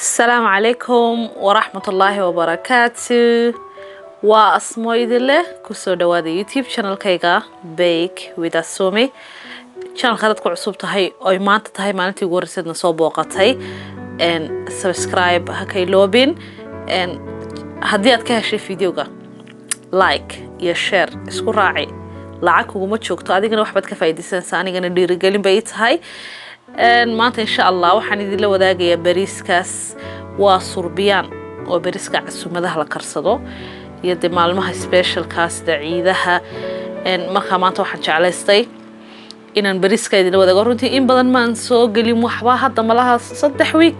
السلام عليكم ورحمة الله وبركاته. واسمو idinle kusoo dhawaada YouTube channel-kayga Bake with Asumi. Channel-ka ku cusub tahay oo maanta tahay maalintii ugu horreysay soo booqatay subscribe ha ka iloobin haddii aad ka heshay video-ga like iyo share isku raaci lacag kuguma joogto adigana waxbaad ka faa'iideysanaysaa anigana dhiirigelin bay tahay maanta insha Allah waxaan idin la wadaagayaa bariiskaas waa surbiyaan oo bariiska casuumadaha la karsado iyo maalmaha special-kaas ciidaha marka maanta waxaan jeclaystay inaan bariiska idin la wadaago runtii in badan maan soo gelin waxba hadda malaha 3 week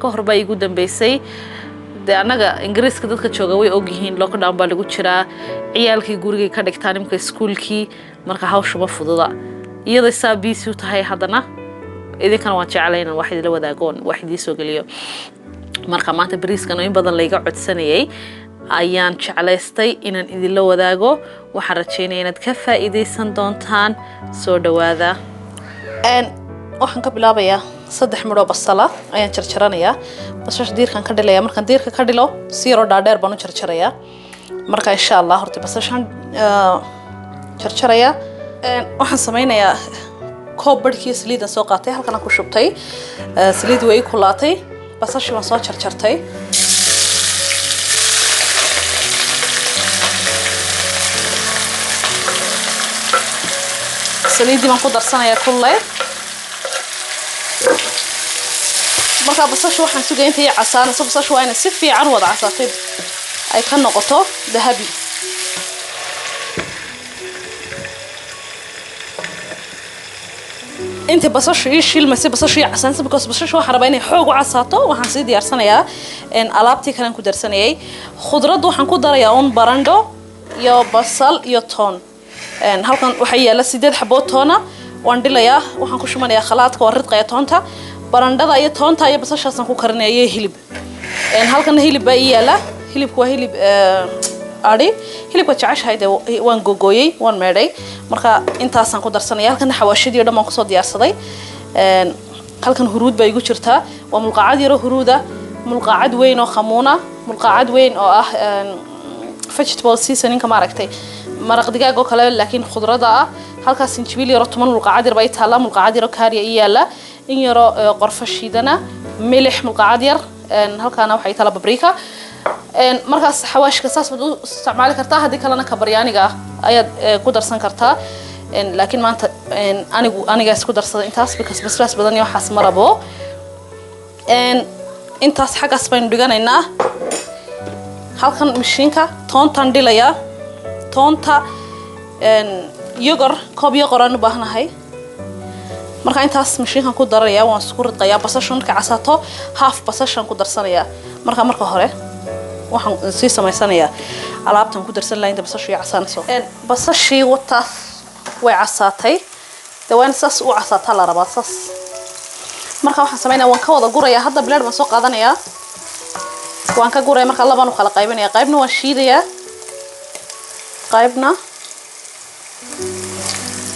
ka hor baa igu dambeysay anaga ingiriiska dadka jooga way og yihiin lockdown baa lagu jiraa ciyaalkii guriga ka dhigtaan imka iskuulkii marka hawshu ma fududa iyada saabiisi u tahay hadana idinkana waan jeclayn wax idin la wadaagoon wax idin soo geliyo marka maanta bariiskan in badan la iga codsanayay ayaan jeclaystay inaan idin la wadaago waxaan rajaynayaa inaad ka faa'iideysan doontaan soo dhawaada waxaan ka bilaabayaa 3 midho basala ayaan jarjaranayaa basasha diirkan ka dhilaya markaan diirka ka dhilo si yar oo dhaadheer baan u jarjarayaa marka insha Allah horta basashan jarjaraya waxaan sameynayaa koob barkii saliid soo qaatay halkan ku shubtay saliid way kulaatay basasha waan soo jarjartay saliidii waan ku darsanayaa kullay marka basasha waxaan sugay intay casaanayso basasha waa inay si fiican wada casaatay ay ka noqoto dahabi inta basasha ii shilmaysa basasha ii casaanaysa because basasha waxaan rabaa inay xoog u casaato waxaan sii diyaarsanayaa alaabtii kale ku darsanayay khudrad waxaan ku darayaa barando iyo basal iyo toon halkan waxa yaala 8 xabo toona waan dhilayaa waxaan ku shumanayaa khalaadka waa ridqaya toonta barandada iyo toonta iyo basashaasaan ku karinayaa hilib halkan hilib baa yaala hilibku waa hilib ari hilibka jacashahay waan gogooyay waan meeday marka intaasaan ku darsanaya halkan xawaashidii dhammaan ku soo diyaarsaday halkan huruud bay igu jirtaa waa mulqaacad yar oo huruuda mulqaacad weyn oo khamuuna mulqaacad weyn oo ah vegetable seasoning ka maaragtay maraq digaag oo kale laakiin khudrada ah halkaas sinjibiil yar oo 10 mulqaacad yar bay taala mulqaacad yar oo kaariya yaala in yar oo qorfa shiidana milix mulqaacad yar halkaana waxay taala paprika markaas xawaashka saas baad u isticmaali kartaa hadii kalena kabaryaaniga ayaad ku darsan kartaa laakiin maanta aniga isku darsaday intaas basbaas badan iyo waxaas marabo intaas xagaas baan dhiganaynaa halkan mashiinka toontan dhilaya toonta yogor koob yogor aan u baahnahay marka intaas mashiinkan ku daraya waan isku ridqayaa basashan ka casaato half basashan ku darsanaya marka hore waxaan si sameysanayaa alaabtan ku darsan lahayn basasha iyo casaanayso basashii wataas way casaatay dawaan saas u casaata la rabaa saas marka waxaan sameynaa waan ka wada guraya hadda blade waan soo qaadanayaa waan ka guraya marka labaan u kala qaybinaya qaybna waan shiidayaa qaybna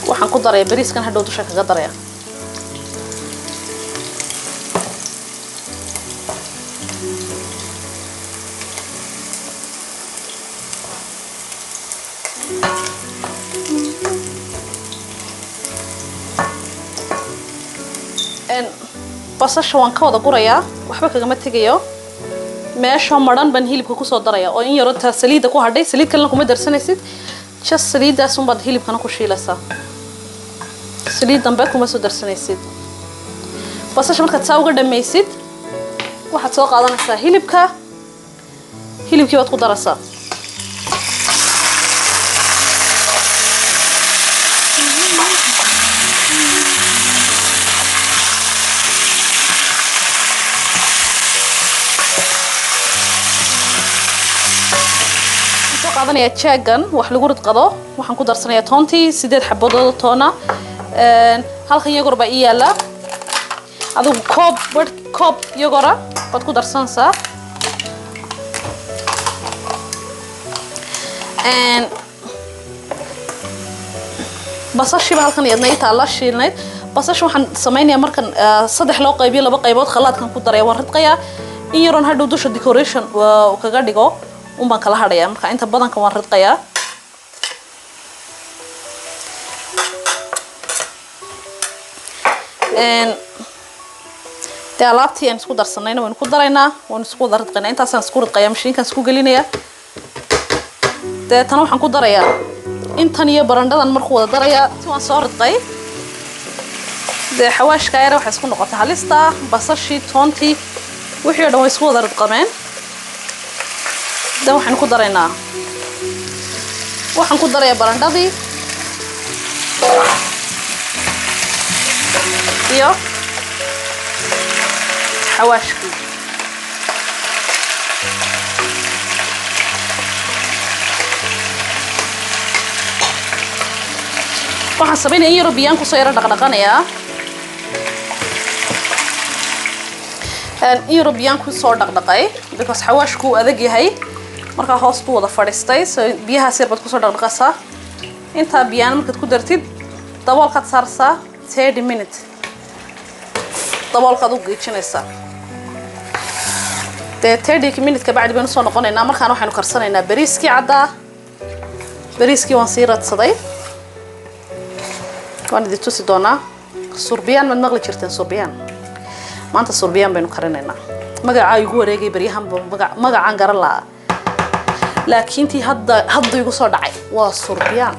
waxaan ku daraya bariiskan hadhow dusha kaga daraya basasha waan ka wada gurayaa waxba kaga ma tagayo meesha maran ban hilibka ku soo daraya oo in yar oo saliid ku hadhay saliid kale kuma darsanaysid just saliidaas un baad hilibkana ku shiilaysaa saliid dambe kuma soo darsanaysid basasha markaad saa uga dhamaysid waxaad soo qaadanaysaa hilibkii baad ku daraysaa qaadanayaa jaagan wax lagu ridqado waxaan ku darsanayaa toontii 8 xabadood toona halkan yogor baa yaala adigu koob yogora baad ku darsanaysaa basasha halkan yadnay taala shiilnayd basasha waxaan sameeynaa markan saddex loo qaybiyo laba qaybood khalaadkan ku daray waan ridqayaa in yaroon hadhow dusha decoration waa kaga dhigo baan kala hadhayaa marka inta badanka waan ridqayaa de alaabtii aan isku darsanayna waan ku daraynaa waan isku ridqaynaa intaasaan isku ridqayaa mashiinkan isku gelinayaa de tan waxaan ku darayaa intan iyo barandhadan markuu wada darayaa si waan soo ridqay de xawaashka yar waxa isku noqotay halista basashii toontii wixii oo dhan way isku wada ridqameen de waxaan ku daraynaa waxaan ku darayaa barandhadii iyo xawaashkii waxaan sameynaya in yaro biyaan kusoo yaro dhaqdhaqanayaa in yaro biyaan kusoo dhaqdhaqay because xawaashku uu adag yahay markaa hoos buu wada fadhiistay so biyahaas yar baad kusoo dhaqdhaqaysaa intaa biyaan markaad ku dartid daboolkaad saarsaa 30 minutes daboolkaad u geejinaysaa dee 30 minutes ka bacdi baynu soo noqonaynaa markaan waxaynu karsanaynaa bariiskii caddaa bariiskii waan sii radsaday waan idin tusi doonaa surbiyaan maad maqli jirteen surbiyaan maanta surbiyaan baynu karinaynaa magacaa igu wareegay baryahan magacaan garan lahaa laakiin tii hadda igu soo dhacay waa surbiyaan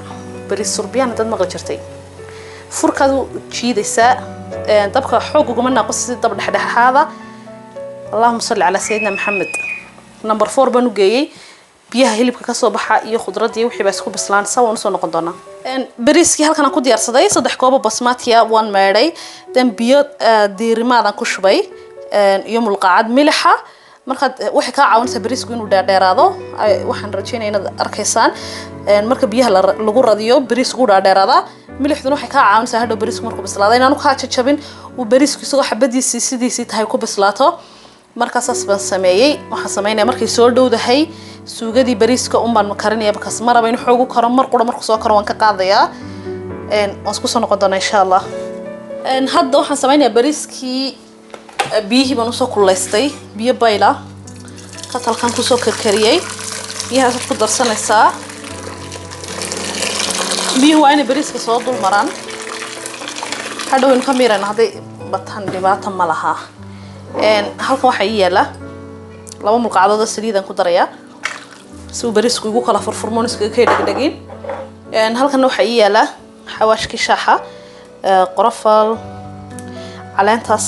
bariis surbiyaan dad maqli jirtay furkaad u jiidaysaa dabka xoog uguma naaqosi dab dhexdhexaada allahumma salli ala sayyidina maxamed number 4 baan u geeyay biyaha hilibka ka soo baxa iyo khudradii wixii baa isku bislaan sawan soo noqon doona bariiskii halkan aan ku diyaarsaday 3 koob basmati waan meeday dan biyo diirimaadaan ku shubay iyo mulqaacad milixa marka waxa ka caawinaysa bariisku inuu dheeraado waxaan rajaynayaa inaad arkaysaan marka biyaha lagu radiyo bariisku dheeraada milixduna waxay ka caawinaysaa hadhow bariisku markuu bislaado inaanu ka jajabin uu bariisku isagoo xabadiisii sidiisii tahay ku bislaato markaas baan sameeyay waxaan sameynaa markay soo dhowdahay suugadii bariiska baan karinaya bakas maraba in xoog u karo mar qura markuu soo karo waan ka qaadayaa waan isku soo noqon doonaa insha Allah hadda waxaan sameynayaa bariiskii biyihii baan usoo kulaystay biyo bayla qatalkan kusoo karkariyay biyahaas ku darsanaysaa biyuhu waa inay bariiska soo dul maraan hadhow in ka miirana hadday batan dhibaato ma laha halkan waxaa ii yaala 2 mulqacdood oo saliid aan ku darayaa si uu bariisku igu kala furfurmoon iskaga kay dhagdhagin halkan waxaa ii yaala xawaashkii shaaxa qorofal caleentaas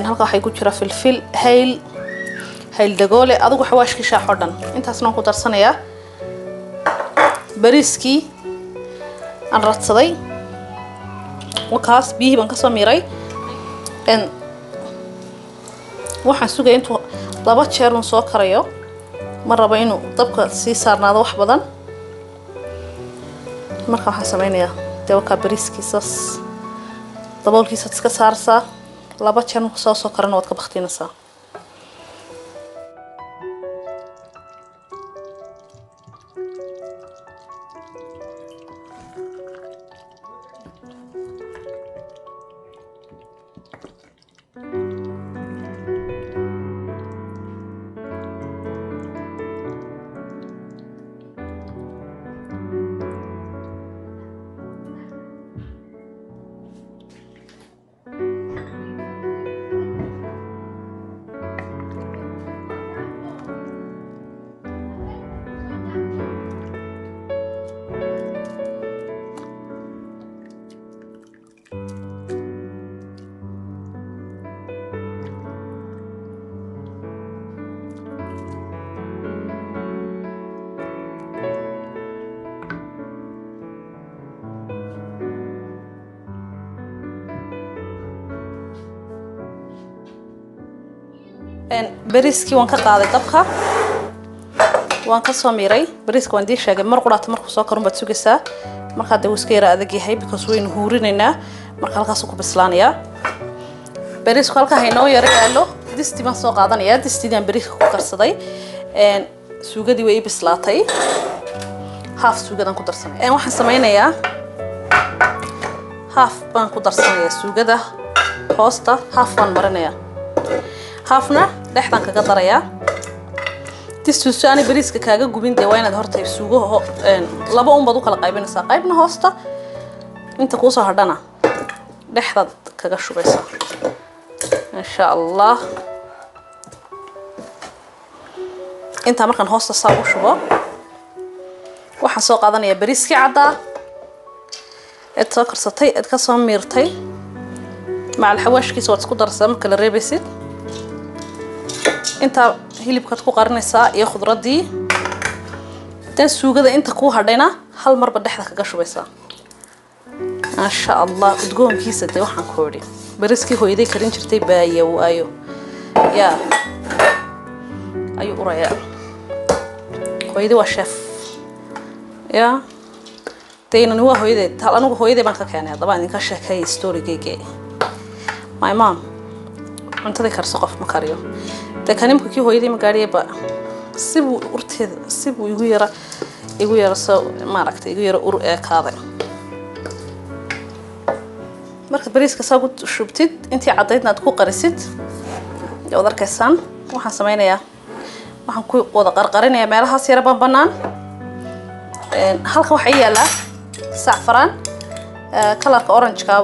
halkan waxay ku jira filfil hayl dagoole adigu xawaashkii shaax oo dhan intaasna waan ku darsanayaa bariiskii aan radsaday wakaas biyihii baan kasoo miiray waxaan sugay intuu 2 jeer uu soo karayo ma rabo inuu dabka sii saarnaado wax badan marka waxaan sameynayaa dawka bariiskiisa daboolkiisa iska saarsaa 2 jeer uu soo karano waad ka baqtinaysaa bariiskii waan ka qaaday dabka waan ka soo miiray bariiska waan diishaagay mar quraata markuu soo karin baad sugaysaa marka dad iska yara adag yahay because waynu huurinaynaa marka halkaas ku bislaanaya bariisku halka haynoo yara yaalo disti baan soo qaadanaya distidan bariiska ku karsaday suugadii way bislaatay half suugadan ku darsanay waxaan sameynayaa half baan ku darsanayaa suugada hoosta half baan marinayaa haafna dhexdan kaga darayaa tistuusu aan bariiska kaaga gubin dee waa inaad horta suugo laba unbad u kala qaybinaysaa qaybna hoosta inta ku soo hadhana dhexdaad kaga shubaysaa insha Allah inta markan hoosta saa u shubo waxaan soo qaadanayaa bariiskii caddaa ee soo karsatay ee ka soo miirtay macal xawaashkiisa waad isku daraysaa marka la reebaysid inta hilibkaad ku qarinaysaa iyo khudradii tan suugada inta ku hadhayna hal marba dhexda kaga shubaysaa masha Allah udgoonkiisa de waxaan ku wadi bariiskii hooyaday karin jirtay baayo waayo ya ayu uraya hooyaday waa chef ya taynan waa hooyaday hal anigu hooyaday baan ka keenay hadaba idinka sheekay story-gayga my mom cuntada karso qof ma kariyo kanimka kii hooyaday ma gaariyaba sibu urteed sibu igu yara soo maaragtay igu yara ur ee kaaday marka bariiska soo shubtid intii cadaydna aad ku qarisid oo darkaysan waxaan sameynayaa waxaan ku wada qarqarinayaa meelahaas yara banaan halka waxa yaala saafraan kalarka orange-ka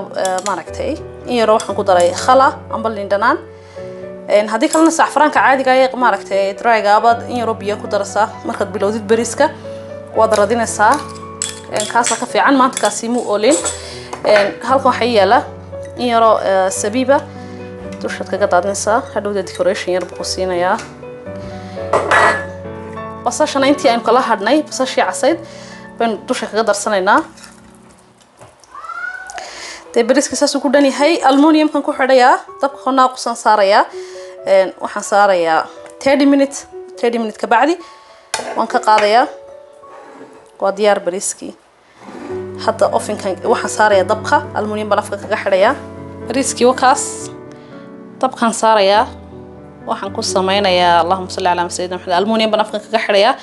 maaragtay in yar waxaan ku daray khala amba lindanaan haddii kalena saafraanka caadiga ah maaragtay dry-ga abad in yar biyo ku daraysaa markaad bilowdid bariiska waad radinaysaa kaasa ka fiican maanta kaasi mu oolin halka waxa yaala in yar sabiiba dushaad kaga daadinaysaa hadhowda decoration yar buu siinayaa basashana intii aynu kala hadhnay basashii casayd baan dusha kaga darsanaynaa de bariiska saas ku dhan yahay aluminum-kan ku xidhayaa dabka qonaa qusan saarayaa waxaan saarayaa 30 minutes ka bacdi waan ka qaadayaa waa diyaar bariiskii hadda ovenkan waxaan saarayaa dabka aluminum balafka kaga xidhayaa bariiskii wakaas dabkan saarayaa waxaan ku sameynayaa Allahumma salli ala sayyidina Muhammad aluminum baan afka kaga xidhayaa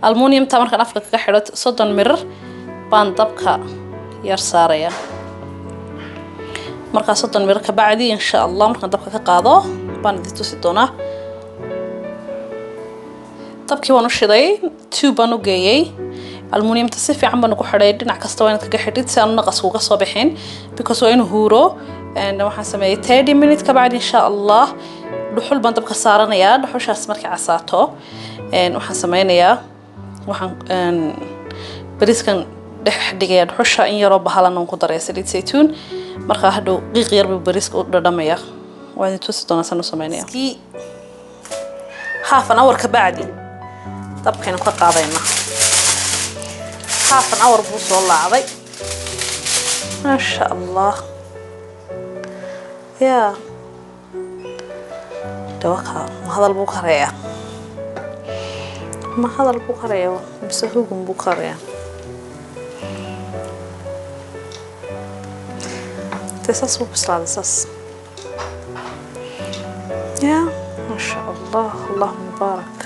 aluminum ta markaan afka kaga xidho 30 mirir baan dabka yar saarayaa marka 30 mirir ka bacdi insha Allah markaan dabka ka qaado baan idin tusi doonaa dabkii waan u shiday tube baan u geeyay aluminum ta si fiican baan ku xidhay dhinac kasta waan kaga xidhid si aan naqas uga soo bixin because waa inuu huuro waxaan sameeyay 30 minutes ka bacdi insha Allah dhuxul baan dabka saaranayaa dhuxushaas markay casaato waxaan sameynayaa waxaan bariiskan dhex dhigayaa dhuxusha in yaroo bahalan ku daray saliid saytuun marka hadhow qiiq yar buu bariiska u dhadhamaya waan idin tusi doonaa saan u sameynaya half an hour ka bacdi dabkaynu ka qaadaynaa half an hour buu soo laacday masha Allah ya دوكا ما هذا البوكرية ما هذا البوكرية بس هو جم بوكرية تساس وبسلاد تساس يا ما شاء الله اللهم بارك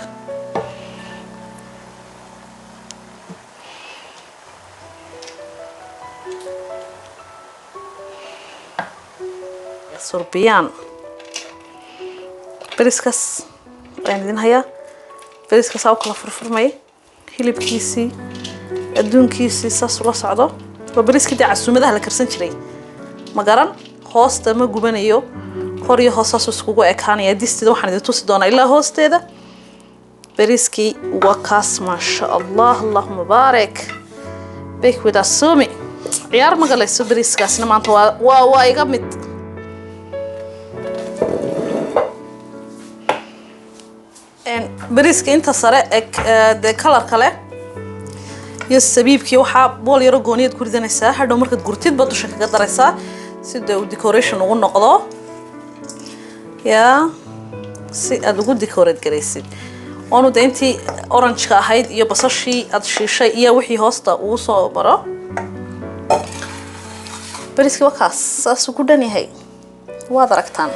صربيان bariiskas aan idin hayaa bariiskas oo kala furfurmay hilibkiisii adduunkiisii saas ula socdo waa bariiskii casuumadaha la karsan jiray ma garan hoosta ma gubanayo kor iyo hoosaas iskugu ekaanaya distida waxaan idin tusi doonaa ilaa hoosteeda bariiskii waa kaas ma sha Allah Allahumma barik bake with asumi ciyaar ma galayso bariiskaasna maanta waa iga mid bariiska inta sare de color kale iyo sabiibkii waxa bool yaro gooniyad ku ridanaysaa hadhow markaad gurtid baad dusha kaga daraysaa sida uu decoration ugu noqdo ya si aad ugu decorate garaysid oo de intii orange ka ahayd iyo basashii aad shiishay iyo wixii hoosta uu soo baro bariiska wakaas saas ku dhan yahay waad aragtaan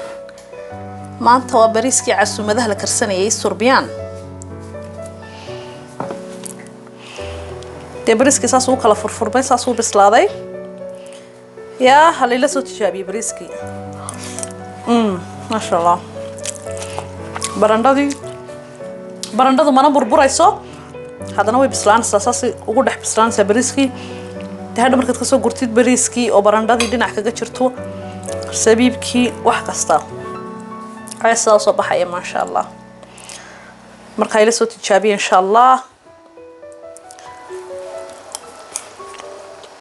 maanta waa bariiskii casuumadaha la karsanayay Sorbiyaan de bariiskii saas uu kala furfurmay saas uu bislaaday ya halila soo tijaabiye bariiskii ma sha Allah barandadu mana burburayso haddana way bislaanaysaa saas ugu dhex bislaanaysaa bariiskii hadhow markaad kasoo gurtid bariiskii oo barandadii dhinac kaga jirto sabiibkii wax kasta ay soo baxaya ma sha Allah marka ila soo tijaabiyo insha Allah